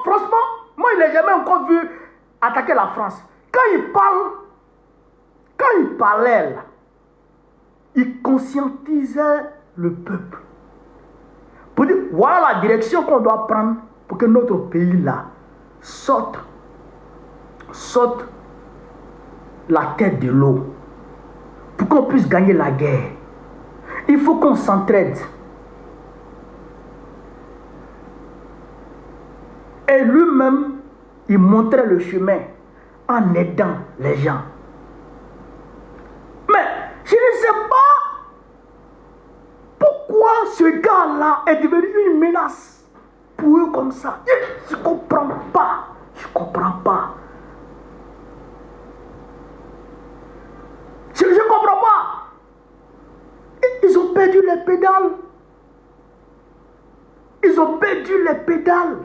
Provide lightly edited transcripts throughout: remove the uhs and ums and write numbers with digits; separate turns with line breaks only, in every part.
franchement, moi, il n'a jamais encore vu attaquer la France. Quand il parlait, là, il conscientisait le peuple. Pour dire, voilà la direction qu'on doit prendre pour que notre pays, là, sorte la tête de l'eau. Pour qu'on puisse gagner la guerre. Il faut qu'on s'entraide. Et lui-même, il montrait le chemin en aidant les gens. Mais je ne sais pas pourquoi ce gars-là est devenu une menace pour eux comme ça. Je ne comprends pas. Je ne comprends pas. Je ne comprends pas. Ils ont perdu les pédales. Ils ont perdu les pédales.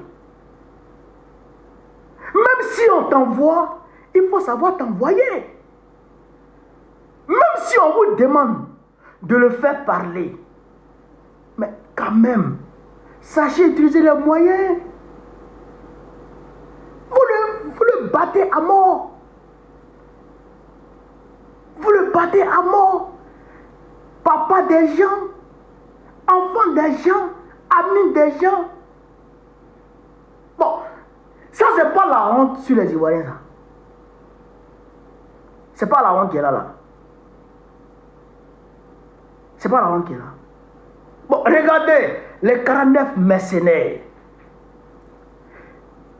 Même si on t'envoie, il faut savoir t'envoyer. Même si on vous demande de le faire parler, mais quand même, sachez utiliser les moyens. Vous le battez à mort. Vous le battez à mort. Papa des gens, enfant des gens, ami des gens. Bon, ça c'est pas la honte sur les Ivoiriens, ça. C'est pas la honte qui est là. C'est pas la honte qui est là. Bon, regardez les 49 mercenaires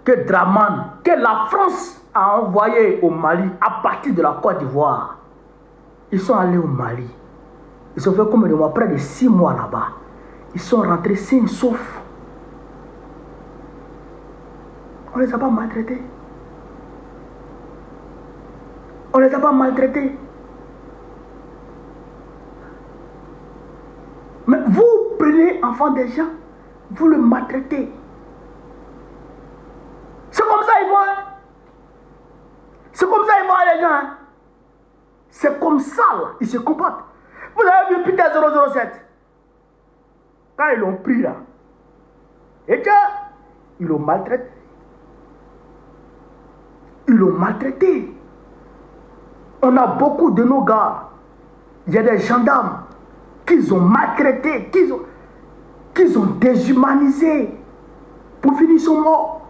que Draman, que la France a envoyé au Mali à partir de la Côte d'Ivoire. Ils sont allés au Mali. Ils ont fait combien de mois? Près de 6 mois là-bas. Ils sont rentrés sains et saufs. On ne les a pas maltraités. On ne les a pas maltraités. Mais vous prenez enfant des gens, vous le maltraitez. C'est comme ça ils vont. Hein? C'est comme ça ils vont les gens. Hein? C'est comme ça là, ils se comportent. Vous avez vu Peter 007. Quand ils l'ont pris là, et que ils l'ont maltraité. Ils l'ont maltraité. On a beaucoup de nos gars. Il y a des gendarmes qu'ils ont maltraités, qu'ils ont déshumanisés. Pour finir son mort.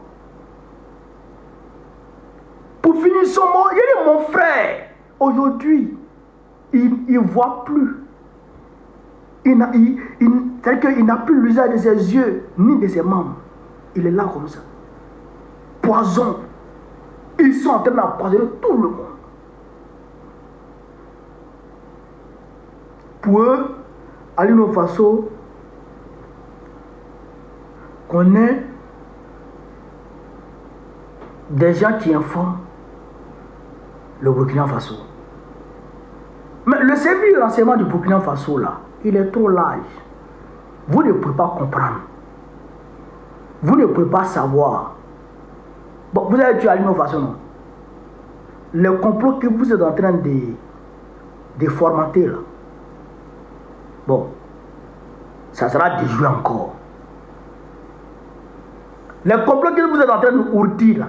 Pour finir son mort. Il dit mon frère. Aujourd'hui, il ne voit plus. C'est-à-dire qu'il n'a plus l'usage de ses yeux, ni de ses membres. Il est là comme ça. Poison. Ils sont en train d'empoisonner tout le monde. Pour eux, à l'Union Faso, qu'on ait des gens qui informent le Burkina Faso. Mais le service de renseignement du Burkina Faso, là, il est trop large. Vous ne pouvez pas comprendre. Vous ne pouvez pas savoir. Bon, vous avez tué à l'Union Faso, non? Le complot que vous êtes en train de formenter, là. Bon, ça sera déjoué encore. Le complot que vous êtes en train de ourdir, là,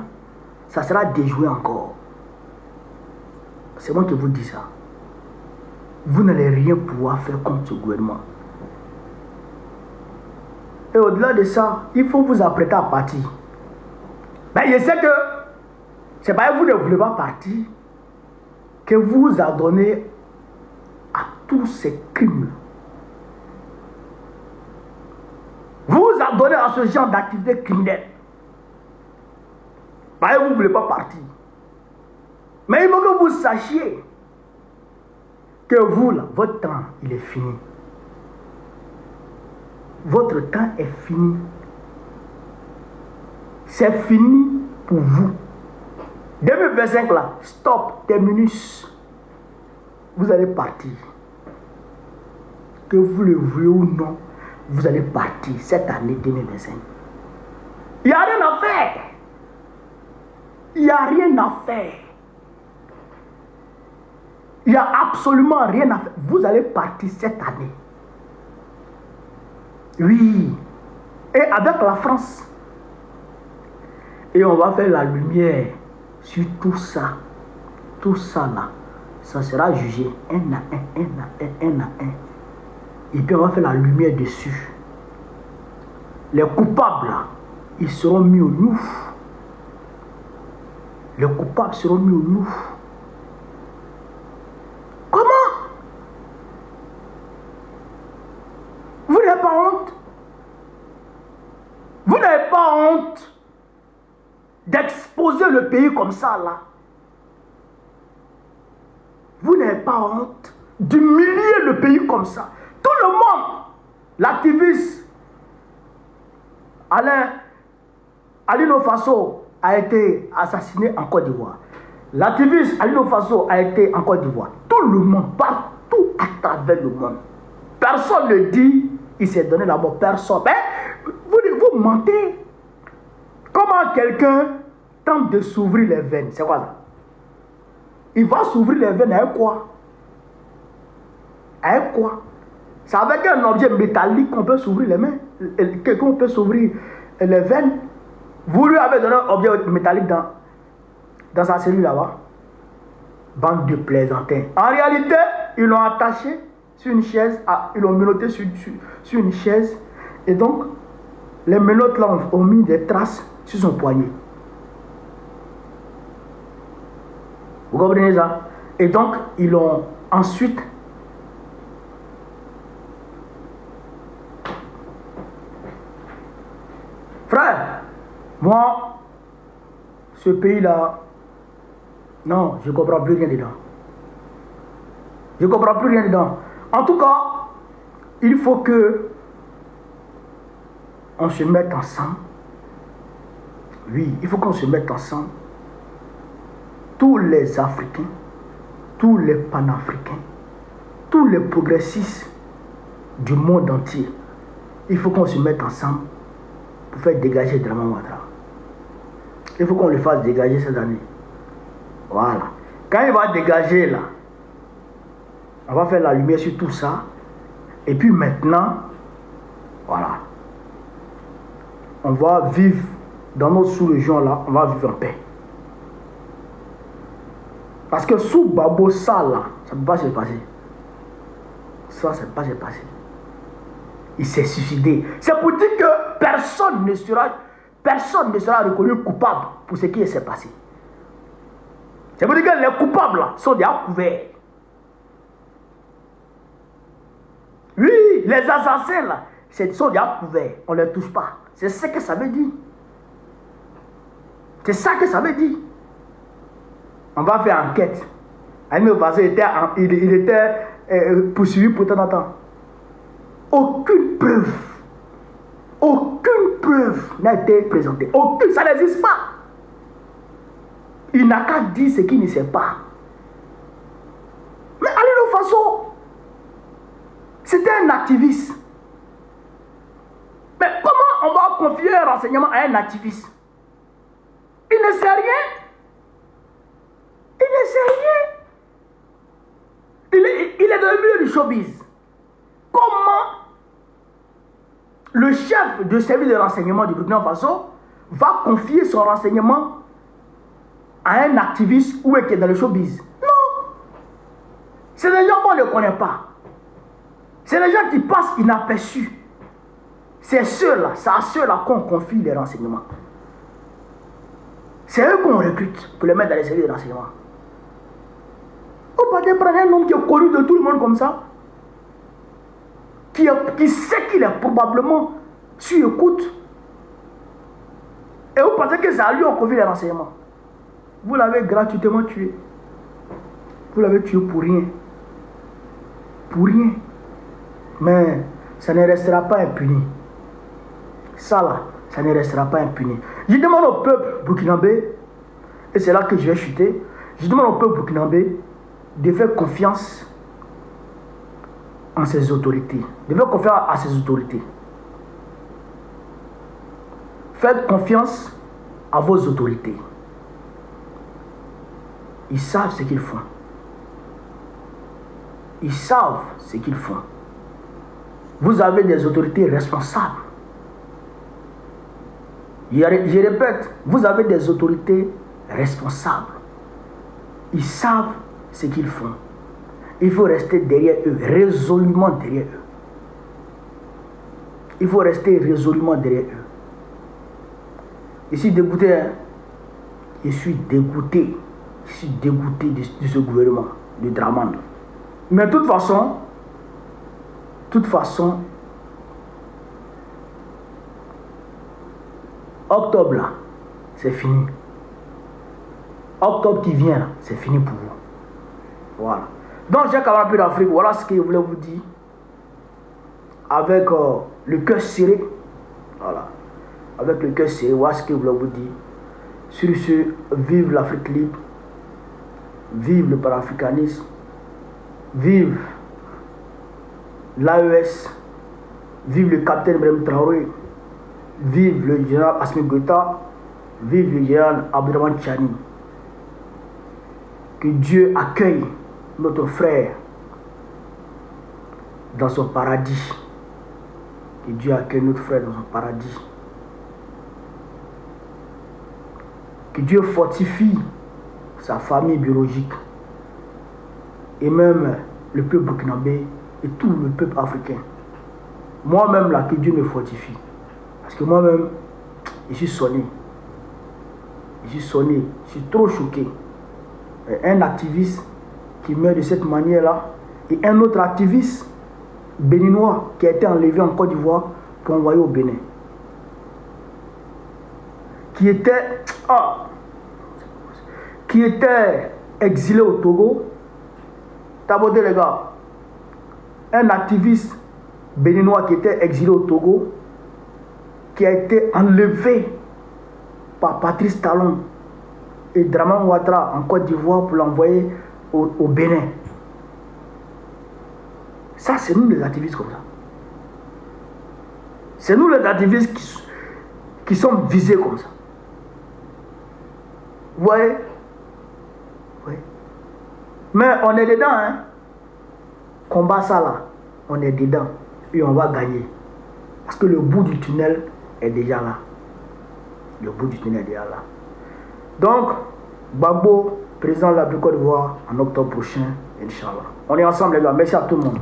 ça sera déjoué encore. C'est moi qui vous dis ça. Vous n'allez rien pouvoir faire contre ce gouvernement. Et au-delà de ça, il faut vous apprêter à partir. Mais je sais que c'est parce que vous ne voulez pas partir que vous adonnez à tous ces crimes. Vous adonnez à ce genre d'activité criminelle. Parce que vous ne voulez pas partir. Mais il faut que vous sachiez que vous, là, votre temps, il est fini. Votre temps est fini. C'est fini pour vous. 2025 là, stop, terminus. Vous allez partir. Que vous le voulez ou non, vous allez partir cette année 2025. Il n'y a rien à faire. Il n'y a rien à faire. Il n'y a absolument rien à faire. Vous allez partir cette année. Oui. Et avec la France. Et on va faire la lumière sur tout ça. Tout ça là. Ça sera jugé un à un. Et puis on va faire la lumière dessus. Les coupables là, ils seront mis au nu. Les coupables seront mis au nu. Comment? Vous n'avez pas honte? Vous n'avez pas honte d'exposer le pays comme ça là? Vous n'avez pas honte d'humilier le pays comme ça? Tout le monde, l'activiste Alino Faso a été assassiné en Côte d'Ivoire. L'activiste Alino Faso a été en Côte d'Ivoire. Tout le monde, partout à travers le monde. Personne ne dit, il s'est donné la mort. Personne. Mais vous mentez. Comment quelqu'un tente de s'ouvrir les veines? C'est quoi ça? Il va s'ouvrir les veines avec quoi? Avec quoi? C'est avec un objet métallique qu'on peut s'ouvrir les mains. Qu'on peut s'ouvrir les veines. Vous lui avez donné un objet métallique dans sa cellule là-bas. Bande de plaisantins. En réalité, ils l'ont attaché sur une chaise. Ils l'ont menotté sur une chaise. Et donc, les menottes là ont mis des traces sur son poignet. Vous comprenez ça? Et donc, ils l'ont ensuite frère, moi, ce pays-là, non, je ne comprends plus rien dedans. Je ne comprends plus rien dedans. En tout cas, il faut que on se mette ensemble. Oui, il faut qu'on se mette ensemble. Tous les Africains, tous les panafricains, tous les progressistes du monde entier, il faut qu'on se mette ensemble pour faire dégager Draman Ouattara. Il faut qu'on le fasse dégager cette année. Voilà. Quand il va dégager là, on va faire la lumière sur tout ça. Et puis maintenant, voilà. On va vivre dans notre sous-région là, on va vivre en paix. Parce que sous Babo, ça là, ça ne peut pas se passer. Ça ne peut pas se passer. Il s'est suicidé. C'est pour dire que personne ne sera reconnu coupable pour ce qui s'est passé. C'est pour dire que les coupables là, sont déjà couverts. Oui, les assassins là, sont déjà couverts. On ne les touche pas. C'est ce que ça veut dire. C'est ça que ça veut dire. On va faire enquête. Il était poursuivi pour tant de temps. Aucune preuve n'a été présentée. Aucune, ça n'existe pas. Il n'a qu'à dire ce qu'il ne sait pas. Mais Alino Faso, c'était un activiste. Mais comment on va confier un renseignement à un activiste? Il ne sait rien. Il ne sait rien. Il est dans le milieu du showbiz. Comment le chef de service de renseignement du Burkina Faso va confier son renseignement à un activiste ou qui est dans le showbiz? Non. C'est des gens qu'on ne connaît pas. C'est des gens qui passent inaperçus. C'est ceux-là, c'est à ceux-là qu'on confie les renseignements. C'est eux qu'on recrute pour les mettre dans les services de renseignement. On peut prendre un homme qui est connu de tout le monde comme ça, qui sait qu'il est probablement sur écoute. Et vous pensez que c'est à lui qu'on confie les renseignements. Vous l'avez gratuitement tué. Vous l'avez tué pour rien. Pour rien. Mais ça ne restera pas impuni. Ça là, ça ne restera pas impuni. Je demande au peuple burkinabé, et c'est là que je vais chuter, je demande au peuple burkinabé de faire confiance en ses autorités. De faire confiance à ses autorités. Faites confiance à vos autorités. Ils savent ce qu'ils font. Ils savent ce qu'ils font. Vous avez des autorités responsables. Je répète, vous avez des autorités responsables. Ils savent ce qu'ils font. Il faut rester derrière eux, résolument derrière eux. Il faut rester résolument derrière eux. Je suis dégoûté, hein? Je suis dégoûté. Je suis dégoûté de ce gouvernement, de Dramane. Mais de toute façon, octobre là, c'est fini. Octobre qui vient, c'est fini pour vous. Voilà. Donc, j'ai quand même plus d'Afrique. Voilà ce que je voulais vous dire. Avec le cœur serré. Voilà. Avec le cœur serré, voilà ce que je voulais vous dire. Sur ce, vive l'Afrique libre. Vive le panafricanisme. Vive l'AES. Vive le capitaine Ibrahim Traoré. Vive le général Assimi Goïta. Vive le général Abdourahmane Tchani. Que Dieu accueille notre frère dans son paradis. Que Dieu accueille notre frère dans son paradis. Que Dieu fortifie sa famille biologique. Et même le peuple burkinabé et tout le peuple africain. Moi-même là, que Dieu me fortifie. Parce que moi-même, je suis sonné. Je suis sonné. Je suis trop choqué. Un activiste qui meurt de cette manière-là. Et un autre activiste béninois qui a été enlevé en Côte d'Ivoire pour envoyer au Bénin. Qui était exilé au Togo. Tabodé les gars. Un activiste béninois qui était exilé au Togo, qui a été enlevé par Patrice Talon et Dramane Ouattara en Côte d'Ivoire pour l'envoyer au Bénin. Ça, c'est nous les activistes comme ça. C'est nous les activistes qui sommes visés comme ça. Vous voyez? Oui. Mais on est dedans, hein. Combat ça là. On est dedans. Et on va gagner. Parce que le bout du tunnel est déjà là. Le bout du tunnel est déjà là. Donc, Gbagbo, président de la Côte d'Ivoire, en octobre prochain, Inch'Allah. On est ensemble les gars. Merci à tout le monde.